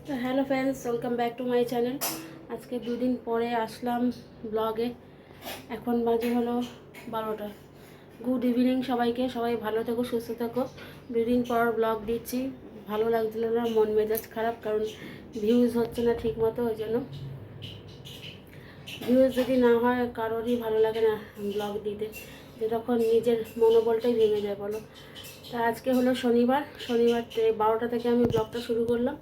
তো hello friends, welcome back to my channel. আজকে দুদিন পরে আসলাম ব্লগে। এখন বাজে হলো 12টা। গুড ইভিনিং সবাইকে। সবাই ভালো থেকো, সুস্থ থেকো। দুদিন পর ব্লগ দিচ্ছি। ভালো লাগছিল না, মন মেজাজ খারাপ, কারণ ভিউজ হচ্ছে না ঠিক মতো। ওই জন্য ভিউজ যদি না হয় কারোরই ভালো লাগে না ব্লগ দিতে, যে তখন নিজের মনোবলটাই ভেঙে যায় বলো। তা আজকে হলো শনিবার 12টা থেকে আমি ব্লগটা শুরু করলাম।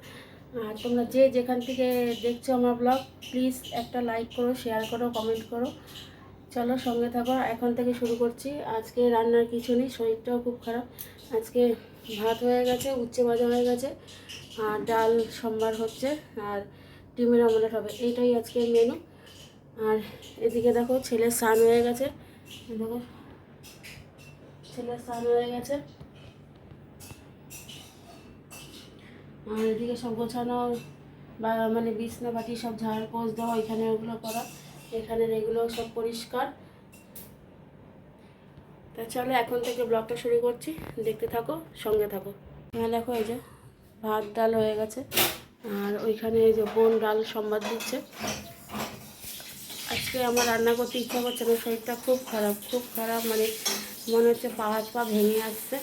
আর তোমরা যে যেখান থেকে দেখছো আমার ব্লগ, প্লিজ একটা লাইক করো, শেয়ার করো, কমেন্ট করো। চলো সঙ্গে থাকো, এখন থেকে শুরু করছি। আজকে রান্নার কিছু নেই, শরীরটাও খুব খারাপ। আজকে ভাত হয়ে গেছে, উচ্ছে ভাজা হয়ে গেছে, আর ডাল সম্বার হচ্ছে, আর ডিমের অমলেট হবে। এইটাই আজকের মেনু। আর এদিকে দেখো ছেলের স্নান হয়ে গেছে, দেখো ছেলের স্নান হয়ে গেছে। আর এদিকে সব গোছানো, বা মানে বিছনা বাটি সব ঝাড় পোছ দেওয়া, এখানে ওগুলো করা, এখানের এগুলো সব পরিষ্কার। তা চলো এখন থেকে ব্লগটা শুরু করছি, দেখতে থাকো, সঙ্গে থাকো। হ্যাঁ দেখো, এই যে ভাত ডাল হয়ে গেছে, আর ওইখানে এই যে বোন ডাল সম্বাদ দিচ্ছে। আজকে আমার রান্না করতে ইচ্ছা করছে না, শরীরটা খুব খারাপ, খুব খারাপ, মানে মনে হচ্ছে পা হাত পা ভেঙে আসছে।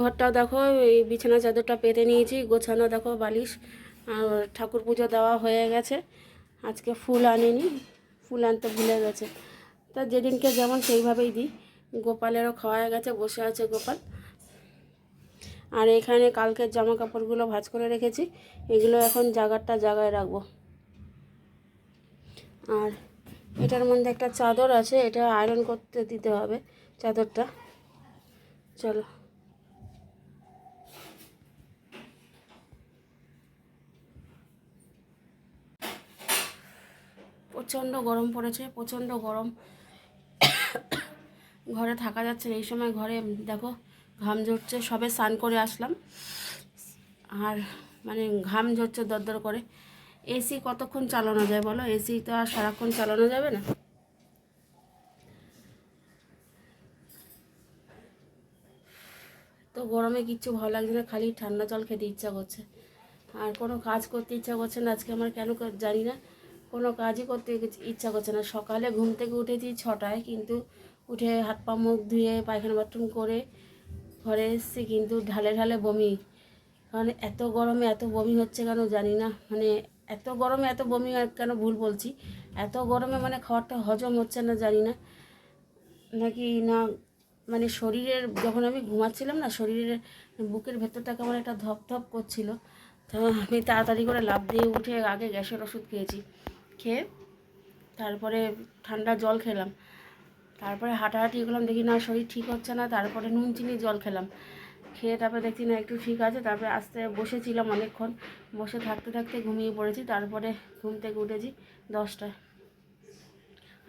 ঘরটাও দেখো, এই বিছানা চাদরটা পেতে নিয়েছি, গোছানো দেখো, বালিশ। আর ঠাকুর পুজো দেওয়া হয়ে গেছে। আজকে ফুল আনিনি, ফুল আনতে ভুলে গেছে। তা যেদিনকে যেমন সেইভাবেই দিই। গোপালেরও খাওয়া গেছে, বসে আছে গোপাল। আর এখানে কালকের জামা কাপড়গুলো ভাঁজ করে রেখেছি, এগুলো এখন জায়গায় রাখবো। আর এটার মধ্যে একটা চাদর আছে, এটা আয়রন করতে দিতে হবে চাদরটা। চলো। প্রচণ্ড গরম পড়েছে, প্রচণ্ড গরম, ঘরে থাকা যাচ্ছে না এই সময়। ঘরে দেখো ঘাম ঝরছে, সবে স্নান করে আসলাম, আর মানে ঘাম ঝরছে দরদর করে। এসি কতক্ষণ চালানো যায় বলো, এসি তো আর সারাক্ষণ চালানো যাবে না। তো গরমে কিচ্ছু ভালো লাগছে না, খালি ঠান্ডা জল খেতে ইচ্ছা করছে, আর কোনো কাজ করতে ইচ্ছা করছে না। আজকে আমার কেন জানি না, কোনো কাজই করতে ইচ্ছা করছে না। সকালে ঘুম থেকে উঠেছি 6টায়, কিন্তু উঠে হাত পা মুখ ধুয়ে পায়খানা বাথরুম করে ঘরে এসেছি, কিন্তু ঢালে ঢালে বমি। কারণ এত গরমে এত বমি হচ্ছে কেন জানি না, মানে এত গরমে এত বমি কেন, ভুল বলছি, এত গরমে মানে খাবারটা হজম হচ্ছে না, জানি না নাকি না, মানে শরীরের, যখন আমি ঘুমাচ্ছিলাম না, শরীরের বুকের ভেতরটা কেমন একটা ধপ ধপ করছিল। তো আমি তাড়াতাড়ি করে লাফ দিয়ে উঠে আগে গ্যাসের ওষুধ খেয়েছি, খেয়ে তারপরে ঠান্ডা জল খেলাম, তারপরে হাঁটাহাঁটি করলাম, দেখি না শরীর ঠিক হচ্ছে না, তারপরে নুন চিনি জল খেলাম, খেয়ে তারপরে দেখছি না একটু ঠিক আছে। তারপরে আস্তে বসেছিলাম অনেকক্ষণ, বসে থাকতে থাকতে ঘুমিয়ে পড়েছি। তারপরে ঘুম থেকে উঠেছি 10টায়।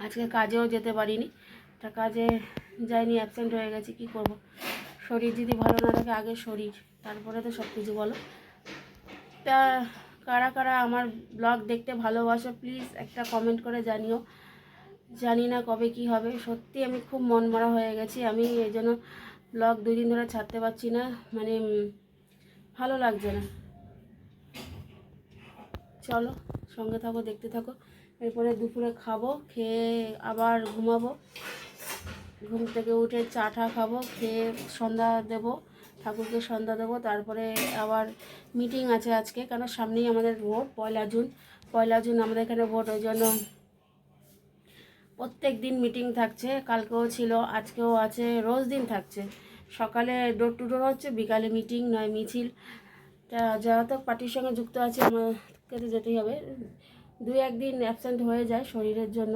আজকে কাজেও যেতে পারিনি, তা কাজে যাইনি, অ্যাবসেন্ট হয়ে গেছি। কি করব, শরীর যদি ভালো না থাকে, আগে শরীর, তারপরে তো সব কিছু বলো। তা কারা কারা আমার ব্লগ দেখতে ভালোবাসো, প্লিজ একটা কমেন্ট করে জানিও। জানি না কবে কি হবে, সত্যি আমি খুব মন মরা হয়ে গেছি। আমি এই জন্য ব্লগ 2 দিন ধরে ছাড়তে পারছি না, মানে ভালো লাগছে না। চলো সঙ্গে থাকো, দেখতে থাকো। এরপরে দুপুরে খাবো, খেয়ে আবার ঘুমাবো। ঘুম থেকে উঠে চা টা খাবো, খেয়ে সন্ধ্যা দেবো, ঠাকুরকে সন্ধ্যা দেবো। তারপরে আবার মিটিং আছে আজকে, কারণ সামনেই আমাদের ভোট, 1 জুন। 1 জুন আমাদের এখানে ভোট, ওই জন্য প্রত্যেক দিন মিটিং থাকছে। কালকেও ছিল, আজকেও আছে, রোজ দিন থাকছে। সকালে ডোর টু ডোর হচ্ছে, বিকালে মিটিং নয় মিছিল। তা যারা তো পার্টির সঙ্গে যুক্ত আছে, আমাকে তো যেতেই হবে। 2-1 দিন অ্যাবসেন্ট হয়ে যায় শরীরের জন্য,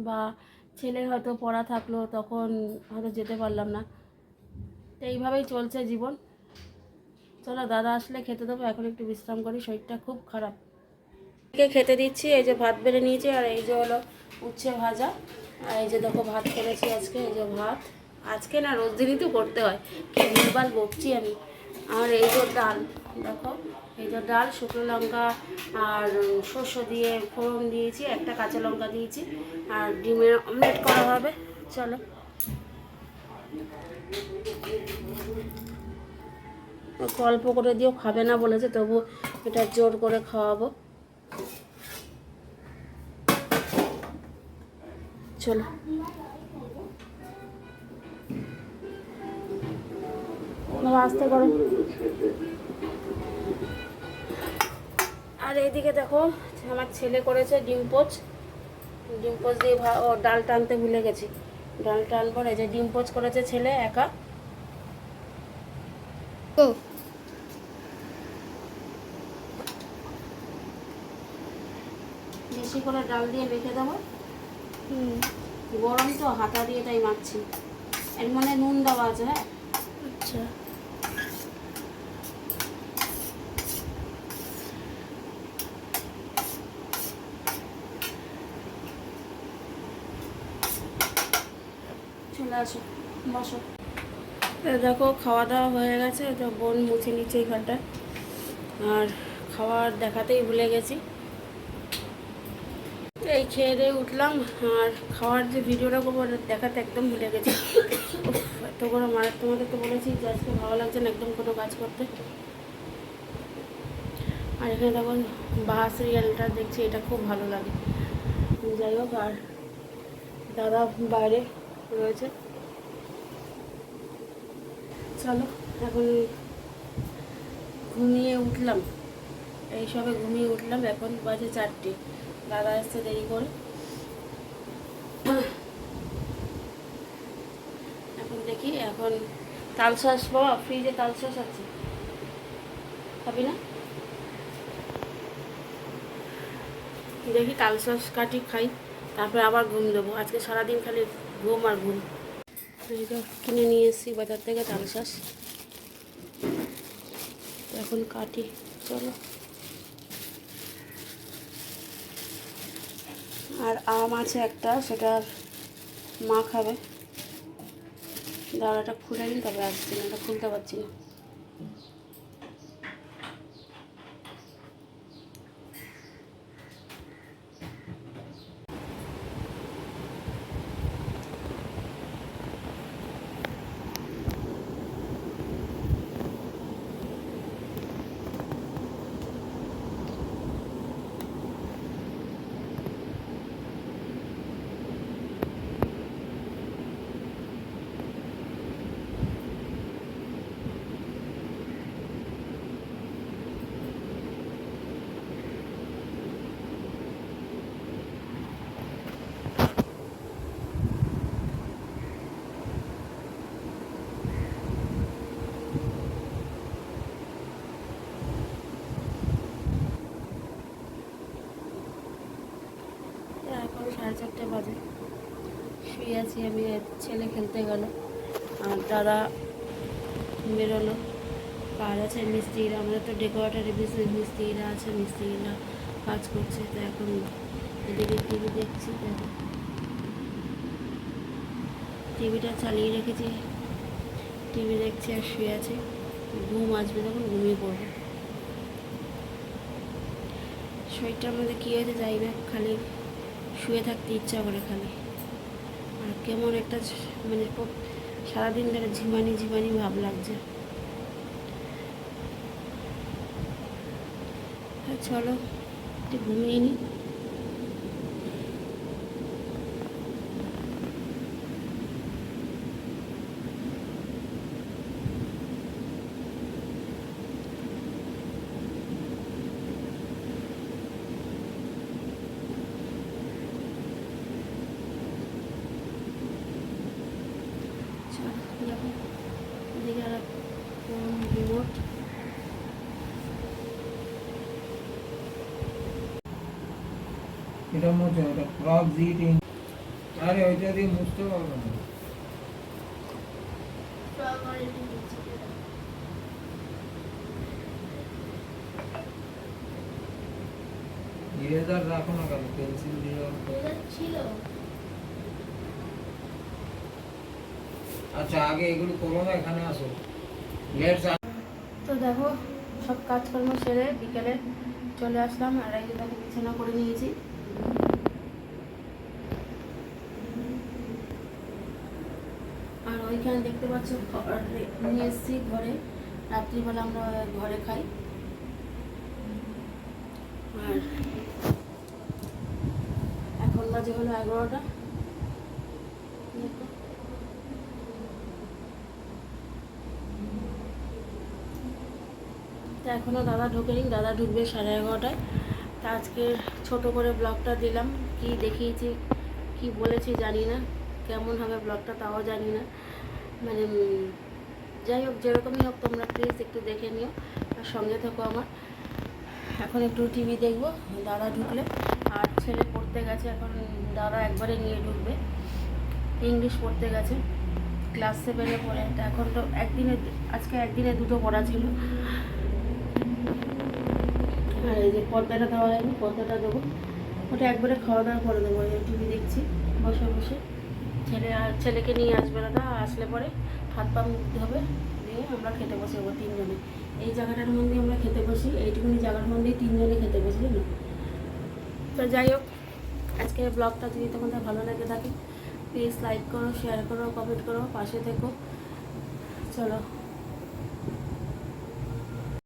বা ছেলের হয়তো পড়া থাকলো, তখন হয়তো যেতে পারলাম না। তো এইভাবেই চলছে জীবন। চলো দাদা আসলে খেতে দেবো, এখন একটু বিশ্রাম করি, শরীরটা খুব খারাপ। খেতে দিচ্ছি, এই যে ভাত বেড়ে নিয়েছি, আর এই যে হলো উচ্ছে ভাজা, আর এই যে দেখো ভাত করেছি আজকে, এই যে ভাত। আজকে না, রোজ দিনই তো করতে হয়, কি ভুলভাল বকছি আমি। আর এই যে ডাল দেখো, এই যে ডাল, শুকনো লঙ্কা আর শস্য দিয়ে ফোড়ন দিয়েছি, একটা কাঁচা লঙ্কা দিয়েছি, আর ডিমের অমলেট করা হবে। চলো, অল্প করে দিয়েও খাবে না বলেছে, তবু এটা জোর করে খাওয়াবো। চলো, আস্তে করো। আর এইদিকে দেখো, আমার ছেলে করেছে ডিম পোচ। ডিম পোচ দিয়ে ও ডাল টানতে ভুলে গেছি, ডাল টানবো। এই যে ডিম পোচ করেছে ছেলে একা। বেশি করে ডাল দিয়ে মেখে দেবো। গরম তো, হাতা দিয়ে তাই মাখছি। এর মানে নুন দেওয়া আছে। হ্যাঁ, আচ্ছা। চলে আসো, বসো। দেখো, খাওয়া দাওয়া হয়ে গেছে। তো বোন মুছে নিচ্ছে এখানটা, আর খাওয়ার দেখাতেই ভুলে গেছি। এই খেয়ে দিয়ে উঠলাম, আর খাওয়ার যে ভিডিওটা করবো দেখাতে একদম ভুলে গেছি। এত গরম। আর তোমাদের তো বলেছি যে আজকে ভালো লাগছে না একদম কোনো কাজ করতে। আর এখানে দেখো বাহা সিরিয়ালটা দেখছি, এটা খুব ভালো লাগে। যাই হোক, আর দাদা বাইরে রয়েছে। চলো, এখন ঘুমিয়ে উঠলাম, এই সবে ঘুমিয়ে উঠলাম। এখন বাজে 4টে, দাদা আসছে দেরি করে। এখন দেখি, এখন তাল সস পাওয়া, ফ্রিজে তাল সস আছে, খাবি না? দেখি তাল সস কাটি, খাই, তারপরে আবার ঘুম দেবো। আজকে সারাদিন খালি ঘুম আর ঘুম। এইটা কিনে নিয়ে এসেছি বাজার থেকে তাল সস, এখন কাটি। চলো, আর আম আছে একটা, সেটা মা খাবে। দাঁড়াটা খুলে নিন, তবে আসছি না, এটা খুলতে পারছি না। এখন 4:30 বাজে, শুয়ে আছি আমি। ছেলে খেলতে গেল, আর দাদা বেরোলো। কাজ আছে মিস্ত্রিরা, আমাদের তো ডেকোরেটারি বিজনেস, মিস্ত্রিরা আছে, মিস্ত্রিরা কাজ করছে। তো এখন এদিকে টিভি দেখছি। দেখো, টিভিটা চালিয়ে রেখেছি, টিভি দেখছি আর শুয়ে আছি। ঘুম আসবে তখন ঘুমিয়ে পড়বো। শরীরটার মধ্যে কী হয়েছে যাই না, খালি শুয়ে থাকতে ইচ্ছা করে খালি। আর কেমন একটা মানে সারাদিন ধরে ঝিমানি ঝিমানি ভাব লাগছে। চলো, একটু ঘুমিয়ে নিই। এদিকে আর রিমোট। এটা মুছে, ওটা ক্রপ জিটিং। আরে ওইটা দিয়ে মুছতে পারবে না। ইরেজার রাখো না কেন, পেন্সিল দিয়ে ছিল। আচ্ছা, আগে এগুলো করো না, এখানে আসো। লেটস। তো দেখো, সব কাজকর্ম সেরে বিকেলে চলে আসলাম। আর এই যে তাকে বিছানা করে নিয়েছি। আর ওইখানে দেখতে পাচ্ছ নিয়ে এসেছি ঘরে, রাত্রিবেলা আমরা ঘরে খাই। আর এখন বাজে হলো 11টা। তো এখনও দাদা ঢোকেনি, দাদা ঢুকবে 11:30টায়। তা আজকে ছোট করে ব্লগটা দিলাম, কি দেখিয়েছি কি বলেছি জানি না, কেমন হবে ব্লগটা তাও জানি না। মানে যাই হোক, যেরকমই হোক তোমরা প্লিজ একটু দেখে নিও আর সঙ্গে থেকো আমার। এখন একটু টিভি দেখবো দাদা ঢুকলে। আর ছেলে পড়তে গেছে, এখন দাদা একবারে নিয়ে ঢুকবে। ইংলিশ পড়তে গেছে, ক্লাস 7-এ পড়ে। তা এখন তো আজকে একদিনে 2টো পড়া ছিল। আর এই যে পর্দাটা দেওয়া হয়নি, পর্দাটা দেবো, ওটা একবারে খাওয়া দাওয়া করে দেবো। এই টিভি দেখছি বসে বসে। ছেলেকে নিয়ে আসবে দাদা, আসলে পরে হাত পা মুখতে হবে, দিয়ে আমরা খেতে বসে যাবো 3জনে। এই জায়গাটার মধ্যে আমরা খেতে বসি, এইটুকুনি জায়গার মধ্যেই 3জনে খেতে বসি না। তো যাই হোক, আজকে ব্লগটা যদি তোমাদের ভালো লেগে থাকে প্লিজ লাইক করো, শেয়ার করো, কমেন্ট করো, পাশে থেকো। চলো।